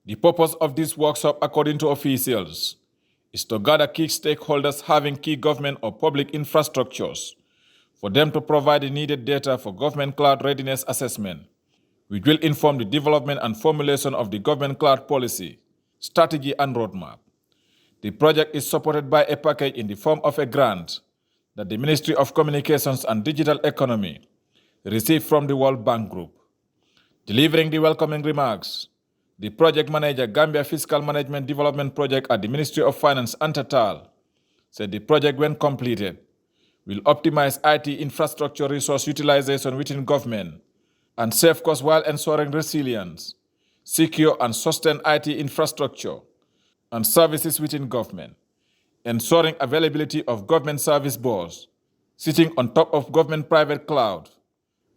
The purpose of this workshop, according to officials, is to gather key stakeholders having key government or public infrastructures for them to provide the needed data for government cloud readiness assessment, which will inform the development and formulation of the government cloud policy, strategy, and roadmap. The project is supported by a package in the form of a grant that the Ministry of Communications and Digital Economy received from the World Bank Group. Delivering the welcoming remarks, the project manager, Gambia Fiscal Management Development Project at the Ministry of Finance, Antatal, said the project, when completed, will optimize IT infrastructure resource utilization within government and save costs while ensuring resilience, secure and sustained IT infrastructure and services within government, ensuring availability of government service boards sitting on top of government private cloud,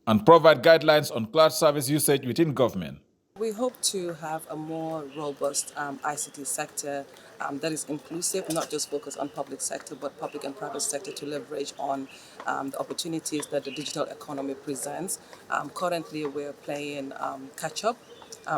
and provide guidelines on cloud service usage within government. We hope to have a more robust ICT sector that is inclusive, not just focused on public sector, but public and private sector to leverage on the opportunities that the digital economy presents. Currently, we're playing catch-up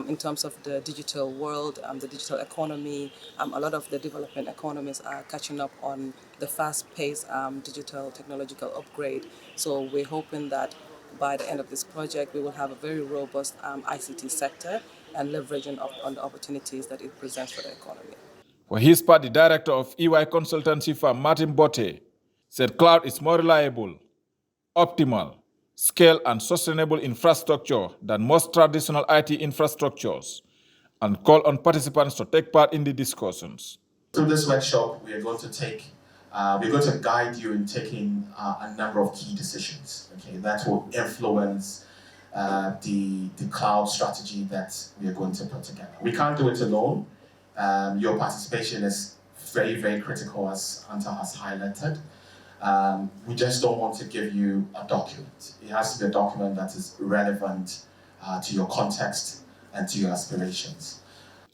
in terms of the digital world, the digital economy. A lot of the development economies are catching up on the fast-paced digital technological upgrade. So we're hoping that by the end of this project, we will have a very robust ICT sector and leveraging on the opportunities that it presents for the economy. For his part, the director of EY consultancy firm, Martin Botte, said cloud is more reliable, optimal, scale and sustainable infrastructure than most traditional IT infrastructures, and called on participants to take part in the discussions. Through this workshop, we're going to guide you in taking a number of key decisions, okay, that will influence the cloud strategy that we are going to put together. We can't do it alone. Your participation is very, very critical, as Anta has highlighted. We just don't want to give you a document. It has to be a document that is relevant to your context and to your aspirations.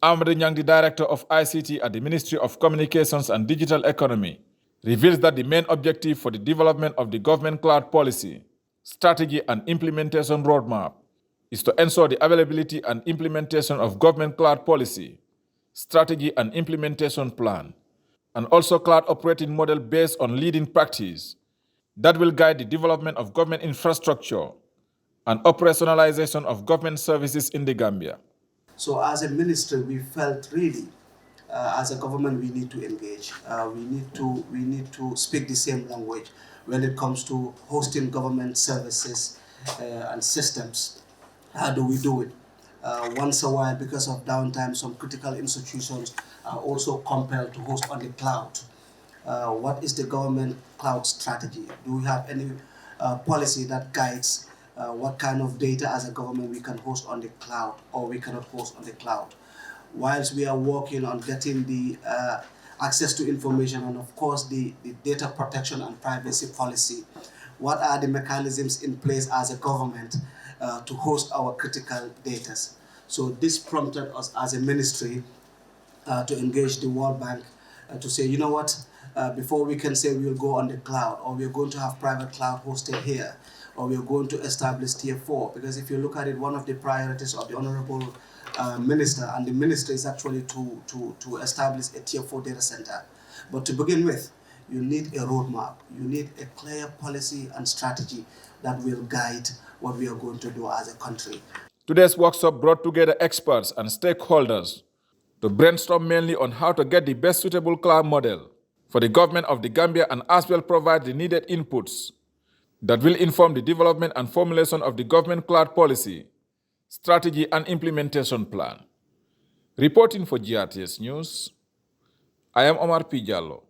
Amr Nyang, the director of ICT at the Ministry of Communications and Digital Economy, reveals that the main objective for the development of the government cloud policy, strategy and implementation roadmap is to ensure the availability and implementation of government cloud policy, strategy and implementation plan, and also cloud operating model based on leading practice that will guide the development of government infrastructure and operationalization of government services in the Gambia. So as a ministry, we felt really, as a government, we need to engage. We need to speak the same language when it comes to hosting government services and systems. How do we do it? Once a while, because of downtime, some critical institutions are also compelled to host on the cloud. What is the government cloud strategy? Do we have any policy that guides what kind of data as a government we can host on the cloud or we cannot host on the cloud? Whilst we are working on getting the access to information and of course the data protection and privacy policy, what are the mechanisms in place as a government to host our critical data? So this prompted us as a ministry to engage the World Bank to say, you know what, before we can say we will go on the cloud or we're going to have private cloud hosted here, or we're going to establish tier 4, because if you look at it, one of the priorities of the Honorable Minister and the Minister is actually to establish a tier 4 data center. But to begin with, you need a roadmap, you need a clear policy and strategy that will guide what we are going to do as a country. Today's workshop brought together experts and stakeholders to brainstorm mainly on how to get the best suitable cloud model for the government of the Gambia and as well provide the needed inputs that will inform the development and formulation of the government cloud policy, strategy and implementation plan. Reporting for GRTS News, I am Omar P. Jallo.